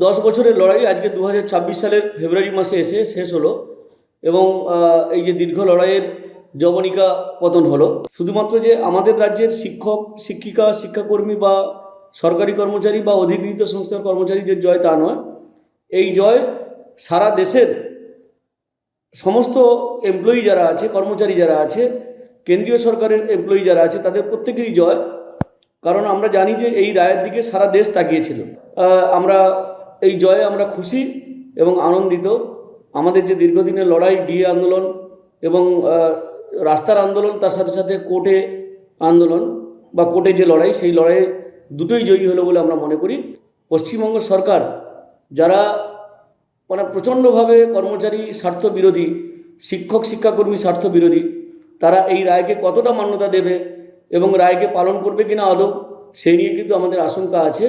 10 বছরের লড়াই আজকে 2026 সালের ফেব্রুয়ারি মাসে এসে শেষ হলো এবং এই যে দীর্ঘ লড়াইয়ের জবনিকা পতন হলো। শুধুমাত্র যে আমাদের রাজ্যের শিক্ষক শিক্ষিকা শিক্ষাকর্মী বা সরকারি কর্মচারী বা অধিকৃত সংস্থার কর্মচারীদের জয় তা নয়, এই জয় সারা দেশের সমস্ত এমপ্লয়ি যারা আছে, কর্মচারী যারা আছে, কেন্দ্রীয় সরকারের এমপ্লয়ি যারা আছে, তাদের প্রত্যেকেরই জয়। কারণ আমরা জানি যে এই রায়ের দিকে সারা দেশ তাকিয়েছিল। আমরা এই জয়ে আমরা খুশি এবং আনন্দিত। আমাদের যে দীর্ঘদিনের লড়াই, ডিএ আন্দোলন এবং রাস্তার আন্দোলন, তার সাথে সাথে কোর্টে আন্দোলন বা কোর্টে যে লড়াই, সেই লড়াইয়ে দুটোই জয়ী হলো বলে আমরা মনে করি। পশ্চিমবঙ্গ সরকার যারা প্রচণ্ডভাবে কর্মচারী স্বার্থ বিরোধী, শিক্ষক শিক্ষাকর্মী স্বার্থ বিরোধী, তারা এই রায়কে কতটা মান্যতা দেবে এবং রায়কে পালন করবে কিনা আদৌ, সেই নিয়ে কিন্তু আমাদের আশঙ্কা আছে।